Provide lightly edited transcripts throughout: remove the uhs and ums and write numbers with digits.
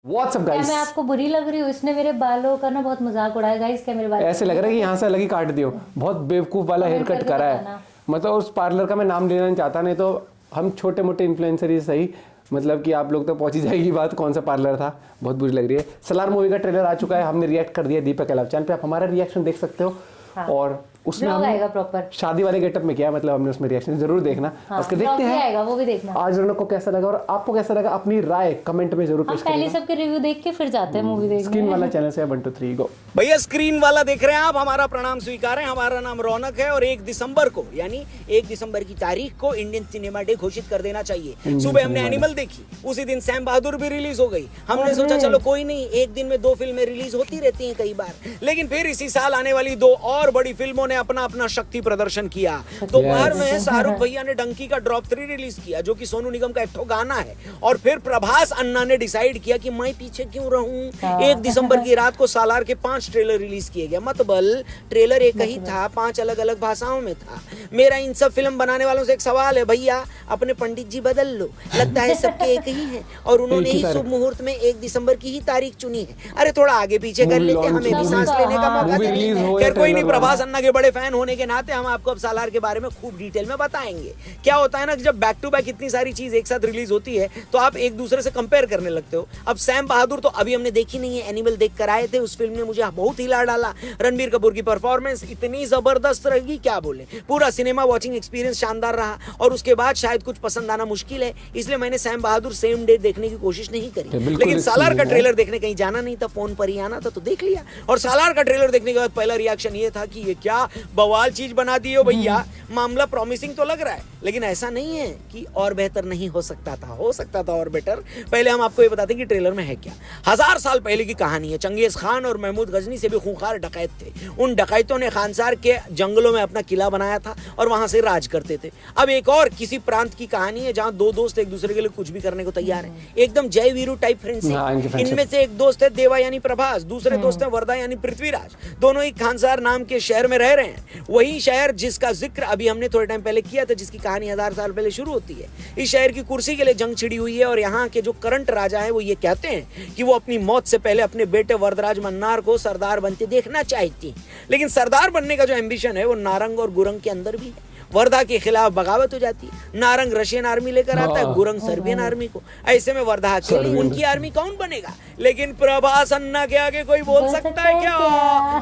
WhatsApp क्या guys, मैं आपको बुरी लग रही हूँ? इसने मेरे बालों का ना बहुत मजाक उड़ाया गाइस। क्या मेरे बाल ऐसे लग रहा है कि यहाँ से अलग ही काट दियो। बहुत बेवकूफ़ वाला हेयर कमेंट कट करके करा है। बताना। मतलब उस पार्लर का मैं नाम लेना नहीं चाहता, नहीं तो हम छोटे मोटे इन्फ्लुएंसर ही सही, मतलब कि आप लोग तक पहुंची जाएगी बात कौन सा पार्लर था। बहुत बुरी लग रही है। सलार मूवी का ट्रेलर आ चुका है, हमने रिएक्ट कर दिया दीपक एलव चैनल पे, आप हमारा रिएक्शन देख सकते हो। हाँ। और उसमें ब्लॉग हमने आएगा प्रॉपर। शादी वाले गेटअप में किया, मतलब हमने उसमें रिएक्शन जरूर देखना। हाँ, उसके ब्लॉग देखते भी हैं आएगा, वो भी देखना। आज रौनक को कैसा लगा और आपको कैसा लगा, अपनी राय कमेंट में जरूर हम पेश पहले करिएगा। सबके रिव्यू देख के फिर जाते हैं मूवी देखने। स्क्रीन वाला चैनल से 1 2 3 गो। भैया स्क्रीन वाला देख रहे हैं आप, हमारा प्रणाम स्वीकार है। हमारा नाम रौनक है और 1 दिसंबर को, यानी 1 दिसंबर की तारीख को इंडियन सिनेमा डे घोषित कर देना चाहिए। सुबह हमने एनिमल देखी, उसी दिन सैम बहादुर भी रिलीज हो गई। हमने सोचा चलो कोई नहीं, एक दिन में 2 फिल्में रिलीज होती रहती हैं कई बार, लेकिन फिर इसी साल आने वाली 2 और बड़ी फिल्मों ने अपना अपना शक्ति प्रदर्शन किया। दोपहर में शाहरुख भैया ने डंकी का ड्रॉप 3 रिलीज किया, जो कि सोनू निगम का एक ठो गाना है। और फिर प्रभास अन्ना ने डिसाइड किया कि मैं पीछे क्यों रहूं। 1 दिसंबर की रात को सालार के 5 ट्रेलर रिलीज किए गए। मतलब ट्रेलर एक ही था, 5 अलग अलग भाषाओं में था। मेरा इन सब फिल्म बनाने वालों से एक सवाल है, भैया अपने पंडित जी बदल लो, लगता है सबके एक ही है और उन्होंने ही शुभ मुहूर्त में 1 दिसंबर की ही तारीख चुनी है। अरे थोड़ा आगे पीछे कर लेते, हमें भी सांस लेने का मौका दें। खैर कोई नहीं, प्रभास अन्ना के बड़े फैन होने के नाते हम आपको अब सालार के बारे में खूब डिटेल में बताएंगे। क्या होता है ना कि जब बैक टू बैक इतनी सारी चीज एक साथ रिलीज होती है तो आप एक दूसरे से कंपेयर करने लगते हो। अब सैम बहादुर तो अभी हमने देखी नहीं है, एनिमल देख कर आए थे। उस फिल्म ने मुझे बहुत हिला डाला। रणबीर कपूर की परफॉर्मेंस इतनी जबरदस्त रही, क्या बोले। पूरा सिनेमा वॉचिंग एक्सपीरियंस शानदार रहा और उसके बाद शायद कुछ पसंद आना मुश्किल है, इसलिए मैंने सैम बहादुर सेम डे देखने की कोशिश नहीं करी। लेकिन सालार का ट्रेलर देखने कहीं जाना नहीं था, फोन पर ही आना था तो देख लिया। और सालार का ट्रेलर देखने के बाद पहला रिएक्शन ये था कि ये क्या बवाल चीज बना दी हो भैया। मामला प्रॉमिसिंग तो लग रहा है, लेकिन ऐसा नहीं है कि और बेहतर नहीं हो सकता था, हो सकता था और बेटर। पहले हम आपको ये बताते हैं कि ट्रेलर में है क्या। 1000 साल पहले की कहानी है। चंगेज खान और महमूद गजनी से भी खूंखार डकैत थे। उन डकैतों ने खानसार के जंगलों में अपना किला बनाया था और वहां से राज करते थे। अब एक और किसी प्रांत की कहानी है जहां 2 दोस्त एक दूसरे के लिए कुछ भी करने को तैयार है। एकदम जय वीरू टाइप फ्रेंडशिप। इनमें से एक दोस्त है देवा यानी प्रभास, दूसरे दोस्त है वर्दा यानी पृथ्वीराज। दोनों ही खानसार नाम के शहर में रह रहे हैं। वही शहर जिसका जिक्र अभी हमने थोड़े टाइम पहले किया था, जिसकी कहानी 1000 साल पहले शुरू होती है। इस शहर की कुर्सी के लिए जंग छिड़ी हुई है और यहाँ के जो करंट राजा हैं वो ये कहते हैं कि वो अपनी मौत से पहले अपने बेटे वरदराज मन्नार को सरदार बनते देखना चाहती हैं। लेकिन सरदार बनने का जो एम्बिशन है वो नारंग और गुरंग के अंदर भी है। वर्धा के खिलाफ बगावत हो जाती है। नारंग रशियन आर्मी लेकर आता है, गुरंग सर्बियन आर्मी को। ऐसे में वर्धा अकेली, उनकी आर्मी कौन बनेगा। लेकिन प्रभास अन्ना के आगे कोई बोल सकता है क्या।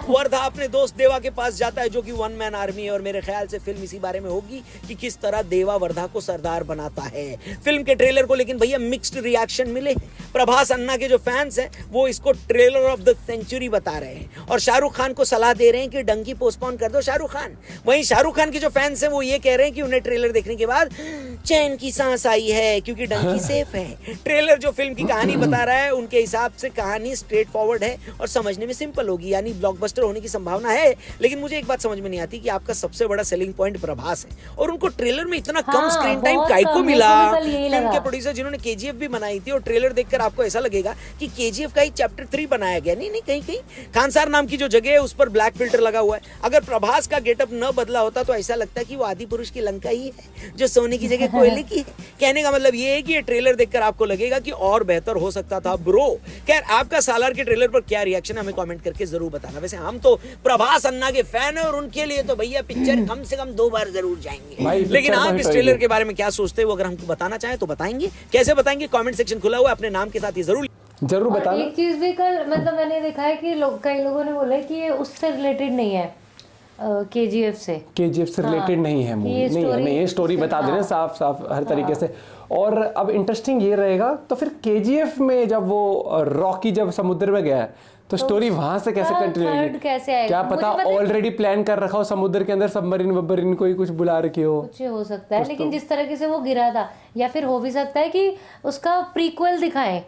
वर्धा अपने दोस्त देवा के पास जाता है जो कि 1 मैन आर्मी है और मेरे ख्याल से फिल्म इसी बारे में होगी कि किस तरह देवा वर्धा को सरदार बनाता है। फिल्म के ट्रेलर को लेकिन भैया मिक्स्ड रिएक्शन मिले। प्रभास अन्ना के जो फैंस हैं वो इसको ट्रेलर ऑफ द सेंचुरी बता रहे हैं और शाहरुख खान को सलाह दे रहे हैं कि डंकी पोस्टपोन कर दो शाहरुख खान। वहीं शाहरुख खान के जो फैंस हैं वो ये कह रहे हैं कि उन्हें ट्रेलर देखने के बाद चैन की सांस आई है क्योंकि डंकी सेफ है। ट्रेलर जो फिल्म की कहानी बता रहा है उनके हिसाब से कहानी स्ट्रेट फॉरवर्ड है और समझने में सिंपल होगी, यानी ब्लॉकबस्टर होने की संभावना है। लेकिन मुझे एक बात समझ में नहीं आती कि आपका सबसे बड़ा सेलिंग पॉइंट प्रभास है और उनको ट्रेलर में इतना कम स्क्रीन टाइम काय को मिला। फिल्म के प्रोड्यूसर जिन्होंने केजीएफ भी बनाई थी और ट्रेलर देखकर आपको ऐसा लगेगा कि केजीएफ का ही चैप्टर 3 बनाया गया। नहीं, कहीं खानसार नाम की जो जगह है उस पर ब्लैक फिल्टर लगा हुआ है। अगर प्रभास का गेटअप न बदला होता तो ऐसा लगता है कि वो आदि पुरुष की लंका ही है जो सोने की जगह कोयले की है। कहने का मतलब ये है कि ये ट्रेलर देखकर आपको लगेगा कि और बेहतर हो सकता था ब्रो। खैर आपका सालार के ट्रेलर पर क्या रिएक्शन है हमें कमेंट करके जरूर बताना। वैसे हम तो प्रभास अन्ना के फैन हैं और उनके लिए तो भैया पिक्चर कम से कम 2 बार जरूर जाएंगे। लेकिन आप इस ट्रेलर के बारे में क्या सोचते हो, अगर हमको बताना चाहें तो बताएंगे। कैसे बताएंगे, कमेंट सेक्शन खुला हुआ है, अपने नाम के साथ ही जरूर बताना। एक चीज भी कल मतलब मैंने देखा है कि कई लोगों ने बोला कि ये उससे रिलेटेड नहीं है, केजीएफ से रिलेटेड नहीं है मूवी। नहीं, ये स्टोरी बता दे रहे हैं साफ हर तरीके से। और अब इंटरेस्टिंग ये रहेगा तो फिर केजीएफ में जब वो रॉकी जब समुद्र में गया है तो स्टोरी वहां से कैसे कंटिन्यू होगी, कैसे आएगा? क्या पता ऑलरेडी प्लान कर रखा हो समुद्र के अंदर, सबमरीन वब्मरीन कोई कुछ बुला रखी हो। कुछ हो सकता है, लेकिन जिस तरीके से वो गिरा था, या फिर हो भी सकता है कि उसका प्रीक्वल दिखाएं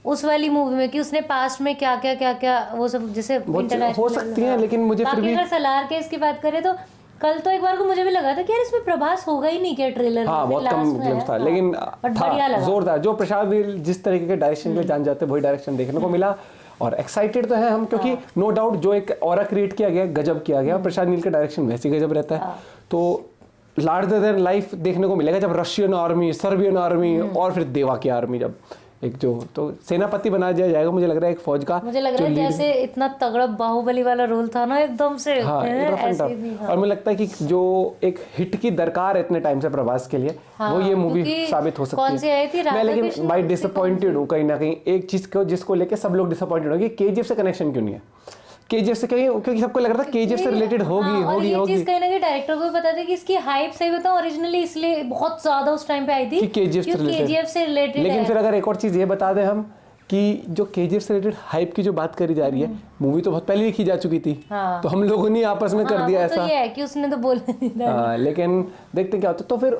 उस वाली मूवी में कि उसने पास्ट में क्या क्या वो सब जैसे इंटरनेशनल हो सकती है। लेकिन मुझे फिर भी अगर सलार केस की बात करें तो कल तो एक बार को मुझे भी लगा था कि यार इसमें प्रभास होगा ही नहीं क्या ट्रेलर में। हाँ, बहुत कम ग्लिम्स था, लेकिन था जोरदार। जो प्रशांत नील जिस तरीके के डायरेक्शन पे जान जाते वही डायरेक्शन देखने को मिला और एक्साइटेड तो है हम, क्योंकि नो डाउट जो एक ऑरा क्रिएट किया गया, गजब किया गया। प्रशांत नील का डायरेक्शन वैसे गजब रहता है। तो लार्जर देन लाइफ देखने को मिलेगा जब रशियन आर्मी, सर्बियन आर्मी और फिर देवा की आर्मी जब एक जो तो सेनापति बना दिया जाएगा मुझे लग रहा है एक फौज का। मुझे लग रहा है जैसे इतना तगड़ा बाहुबली वाला रोल था ना एकदम से। हाँ, ऐसे भी, हाँ। और मुझे लगता है कि जो एक हिट की दरकार है इतने टाइम से प्रभास के लिए, हाँ, वो ये मूवी क्योंकि साबित हो सकती है। कौन सी आई थी? मैं लेकिन भाई डिसअपॉइंटेड हूँ कहीं ना कहीं एक चीज को जिसको लेके सब लोग डिसअपॉइंटेड हो कि केजीएफ से कनेक्शन क्यों नहीं है। केजीएफ से क्योंकि सबको लग रहा था केजीएफ से रिलेटेड होगी हाँ, होगी ये होगी। चीज कहीं ना कहीं डायरेक्टर को भी पता था कि इसकी हाइप सही बताऊं ओरिजिनली इसलिए बहुत ज्यादा उस टाइम पे आई थी कि केजीएफ से रिलेटेड। लेकिन फिर अगर एक और चीज ये बता दें हम कि जो केजीएफ से रिलेटेड हाइप की जो बात करी जा रही है, मूवी तो बहुत पहले लिखी जा चुकी थी। हाँ। तो हम लोगों ने आपस में कर दिया तो ऐसा। ये है कि उसने तो बोला नहीं था। लेकिन देखते क्या होता। तो फिर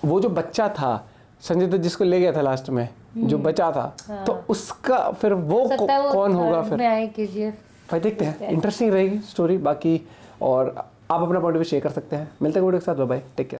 वो जो बच्चा था संजय दत्त जिसको ले गया था लास्ट में, जो बचा था, तो उसका फिर वो कौन होगा फिर? मैं आई केजीएफ भाई देखते हैं, इंटरेस्टिंग रहेगी स्टोरी बाकी। और आप अपना पॉइंट ऑफ व्यू शेयर कर सकते हैं। मिलते हैं वीडियो के साथ, बाय बाय, टेक केयर।